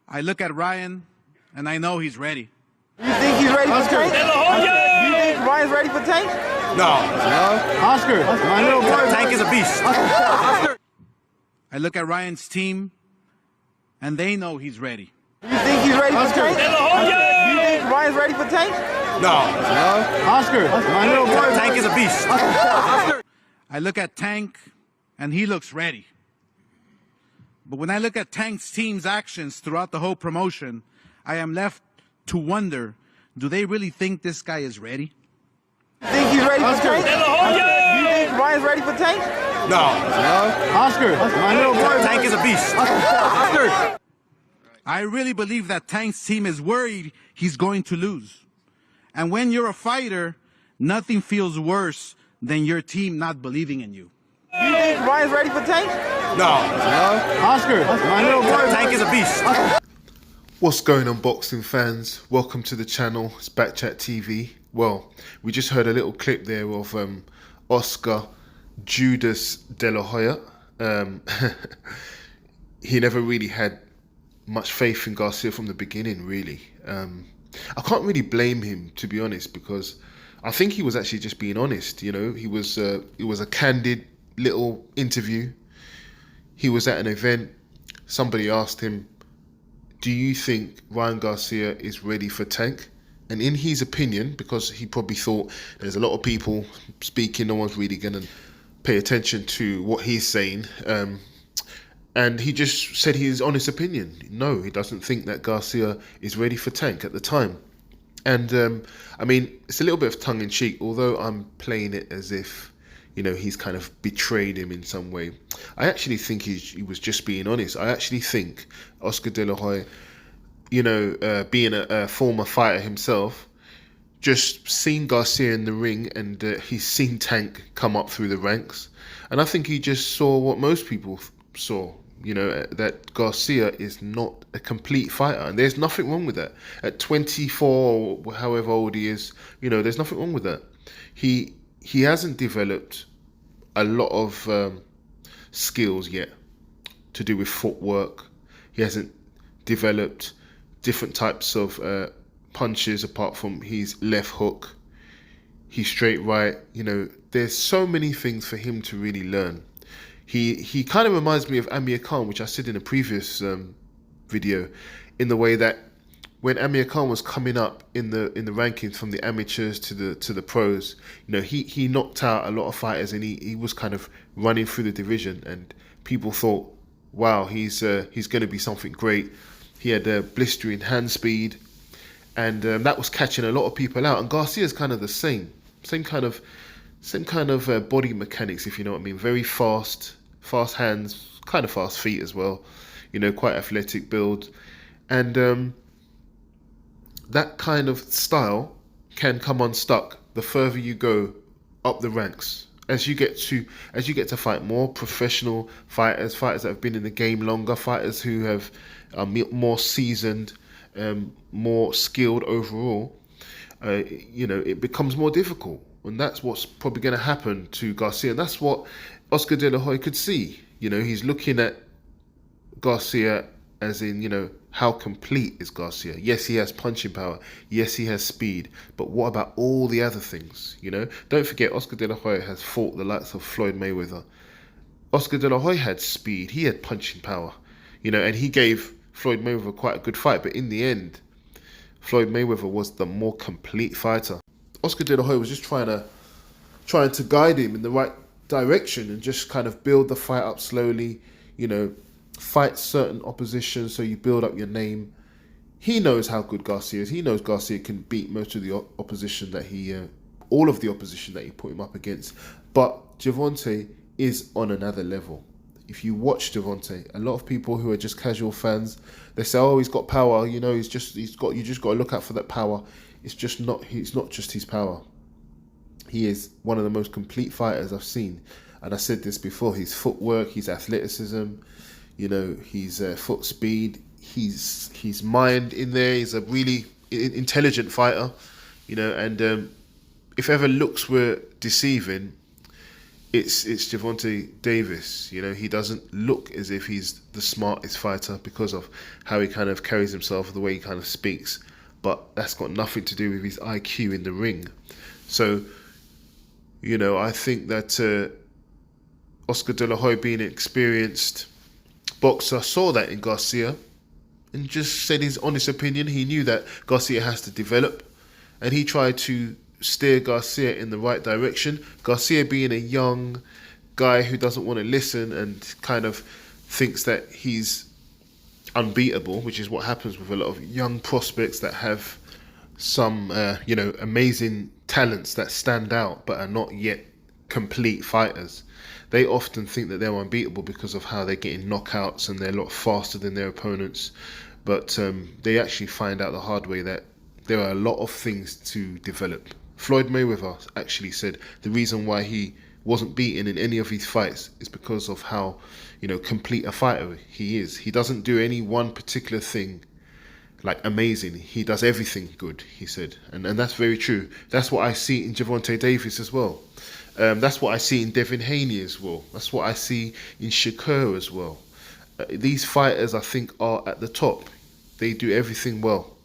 I look at Ryan, and I know he's ready. You think he's ready for Tank? You think Ryan's ready for Tank? No. Oscar, my little boy. Tank is a beast. I look at Ryan's team, and they know he's ready. You think he's ready for Tank? You think Ryan's ready for Tank? No. Oscar, my little boy. Tank is a beast. I look at Tank, and he looks ready. But when I look at Tank's team's actions throughout the whole promotion, I am left to wonder, do they really think this guy is ready? You think he's ready for Tank? You think Ryan's ready for Tank? No. Oscar, my little boy. Tank is a beast. I really believe that Tank's team is worried he's going to lose. And when you're a fighter, nothing feels worse than your team not believing in you. You think Ryan's ready for Tank? No. Oscar, my little boy. Tank is a beast. What's going on, boxing fans? Welcome to the channel. It's Backchat TV. Well, we just heard a little clip there of Oscar Judas De La Hoya. He never really had much faith in Garcia from the beginning, really. I can't really blame him, to be honest, because I think he was actually just being honest. You know, it was a candid little interview. He was at an event. Somebody asked him, do you think Ryan Garcia is ready for Tank? And in his opinion, because he probably thought there's a lot of people speaking, no one's really going to pay attention to what he's saying. And he just said his honest opinion. No, he doesn't think that Garcia is ready for Tank at the time. And I mean, it's a little bit of tongue in cheek, although I'm playing it as if, you know, he's kind of betrayed him in some way. I actually think he was just being honest. I actually think Oscar De La Hoya, you know, being a former fighter himself, just seen Garcia in the ring, and he's seen Tank come up through the ranks. And I think he just saw what most people saw, you know, that Garcia is not a complete fighter. And there's nothing wrong with that. At 24, or however old he is, you know, there's nothing wrong with that. He hasn't developed a lot of skills yet to do with footwork. He hasn't developed different types of punches apart from his left hook, his straight right. You know, there's so many things for him to really learn. He kind of reminds me of Amir Khan, which I said in a previous video, in the way that when Amir Khan was coming up in the rankings from the amateurs to the pros, you know, he knocked out a lot of fighters, and he was kind of running through the division, and people thought, wow, he's going to be something great. He had a blistering hand speed, and that was catching a lot of people out. And Garcia's kind of the same kind of body mechanics, if you know what I mean. Very fast hands, kind of fast feet as well. You know, quite athletic build, and that kind of style can come unstuck the further you go up the ranks. As you get to fight more professional fighters that have been in the game longer, fighters who are more seasoned, more skilled overall, you know, it becomes more difficult. And that's what's probably going to happen to Garcia. And that's what Oscar De La Hoya could see. You know, he's looking at Garcia as in, you know, how complete is Garcia? Yes, he has punching power. Yes, he has speed. But what about all the other things, you know? Don't forget, Oscar De La Hoya has fought the likes of Floyd Mayweather. Oscar De La Hoya had speed. He had punching power, you know, and he gave Floyd Mayweather quite a good fight. But in the end, Floyd Mayweather was the more complete fighter. Oscar De La Hoya was just trying to guide him in the right direction and just kind of build the fight up slowly, you know, fight certain opposition so you build up your name. He knows how good Garcia is. He knows Garcia can beat most of the opposition that all of the opposition that he put him up against. But Gervonta is on another level. If you watch Gervonta, a lot of people who are just casual fans, they say, oh, he's got power, you know, you just got to look out for that power. It's not just his power. He is one of the most complete fighters I've seen. And I said this before, his footwork, his athleticism, you know, his foot speed, his mind in there. He's a really intelligent fighter, you know, and if ever looks were deceiving, it's Gervonta Davis. You know, he doesn't look as if he's the smartest fighter because of how he kind of carries himself, the way he kind of speaks. But that's got nothing to do with his IQ in the ring. So, you know, I think that Oscar De La Hoya, being an experienced boxer, saw that in Garcia and just said his honest opinion. He knew that Garcia has to develop, and he tried to steer Garcia in the right direction. Garcia, being a young guy who doesn't want to listen and kind of thinks that he's unbeatable, which is what happens with a lot of young prospects that have some, amazing talents that stand out but are not yet complete fighters. They often think that they're unbeatable because of how they're getting knockouts and they're a lot faster than their opponents. But they actually find out the hard way that there are a lot of things to develop. Floyd Mayweather actually said the reason why he wasn't beaten in any of his fights is because of how, complete a fighter he is. He doesn't do any one particular thing like amazing. He does everything good, he said. And that's very true. That's what I see in Gervonta Davis as well. That's what I see in Devin Haney as well. That's what I see in Shakur as well. These fighters, I think, are at the top. They do everything well.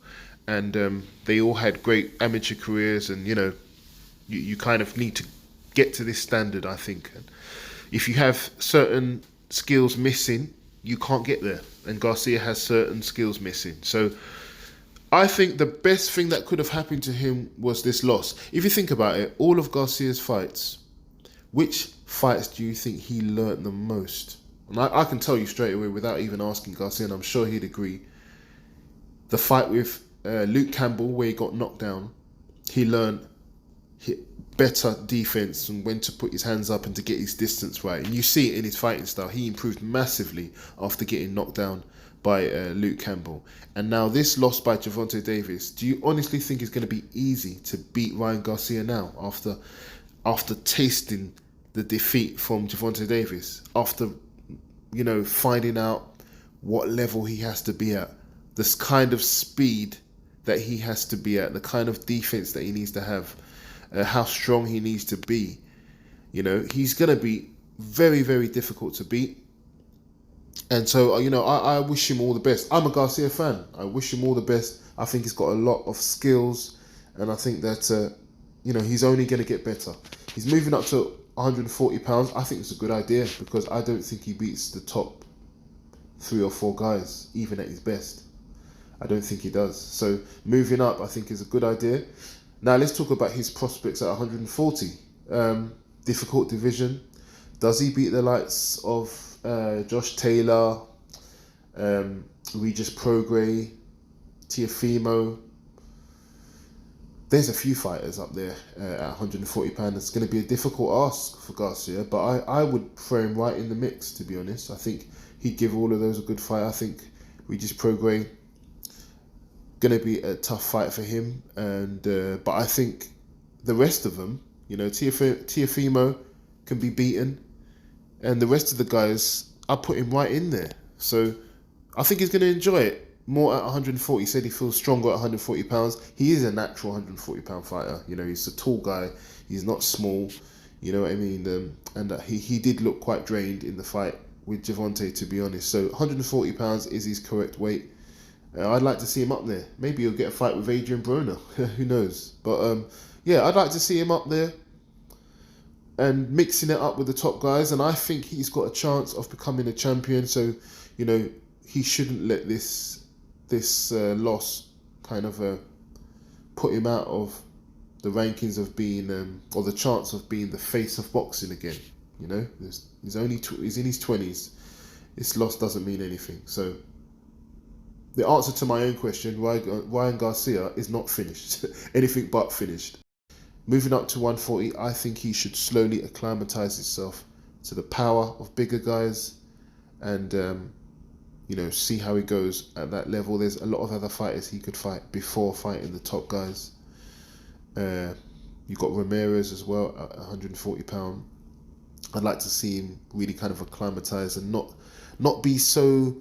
And they all had great amateur careers, and you kind of need to get to this standard, I think. And if you have certain skills missing, you can't get there, and Garcia has certain skills missing. So I think the best thing that could have happened to him was this loss. If you think about it, all of Garcia's fights, which fights do you think he learnt the most? And I can tell you straight away without even asking Garcia, and I'm sure he'd agree, the fight with Luke Campbell, where he got knocked down, he learned better defense and when to put his hands up and to get his distance right. And you see it in his fighting style. He improved massively after getting knocked down by Luke Campbell. And now this loss by Gervonta Davis, do you honestly think it's going to be easy to beat Ryan Garcia now after tasting the defeat from Gervonta Davis, after finding out what level he has to be at, this kind of speed that he has to be at, the kind of defense that he needs to have, how strong he needs to be? He's going to be very, very difficult to beat. And so, I wish him all the best. I'm a Garcia fan. I wish him all the best. I think he's got a lot of skills, and I think that, he's only going to get better. He's moving up to 140 pounds. I think it's a good idea because I don't think he beats the top 3 or 4 guys, even at his best. I don't think he does. So moving up, I think, is a good idea. Now let's talk about his prospects at 140. Difficult division. Does he beat the likes of Josh Taylor, Regis Prograis, Teofimo? There's a few fighters up there at 140 pounds. It's going to be a difficult ask for Garcia, but I would throw him right in the mix, to be honest. I think he'd give all of those a good fight. I think Regis Prograis going to be a tough fight for him, and but I think the rest of them, Teofimo can be beaten, and the rest of the guys, I put him right in there. So I think he's going to enjoy it more at 140. He said he feels stronger at 140 pounds. He is a natural 140 pound fighter. He's a tall guy. He's not small. You know what I mean? And he did look quite drained in the fight with Gervonta, to be honest. So 140 pounds is his correct weight. I'd like to see him up there. Maybe he'll get a fight with Adrian Broner. Who knows? But I'd like to see him up there and mixing it up with the top guys. And I think he's got a chance of becoming a champion. So, he shouldn't let this loss kind of put him out of the rankings of being, or the chance of being the face of boxing again. He's in his 20s. This loss doesn't mean anything. So the answer to my own question, Ryan Garcia, is not finished. Anything but finished. Moving up to 140, I think he should slowly acclimatise himself to the power of bigger guys and, see how he goes at that level. There's a lot of other fighters he could fight before fighting the top guys. You've got Ramirez as well at 140 pound. I'd like to see him really kind of acclimatise and not be so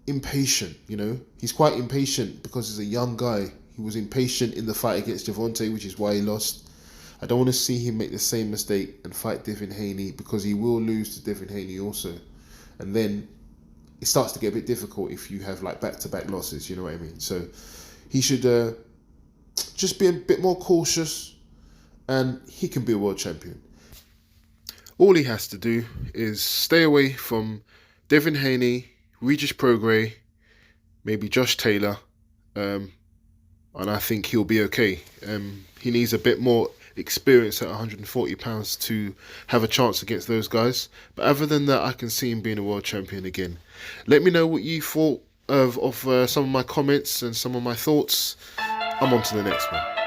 impatient. He's quite impatient because he's a young guy. He was impatient in the fight against Gervonta, which is why he lost. I don't want to see him make the same mistake and fight Devin Haney, because he will lose to Devin Haney also. And then it starts to get a bit difficult if you have like back-to-back losses, you know what I mean? So he should just be a bit more cautious, and he can be a world champion. All he has to do is stay away from Devin Haney, Regis Prograis, maybe Josh Taylor, and I think he'll be okay. He needs a bit more experience at 140 pounds to have a chance against those guys. But other than that, I can see him being a world champion again. Let me know what you thought of some of my comments and some of my thoughts. I'm on to the next one.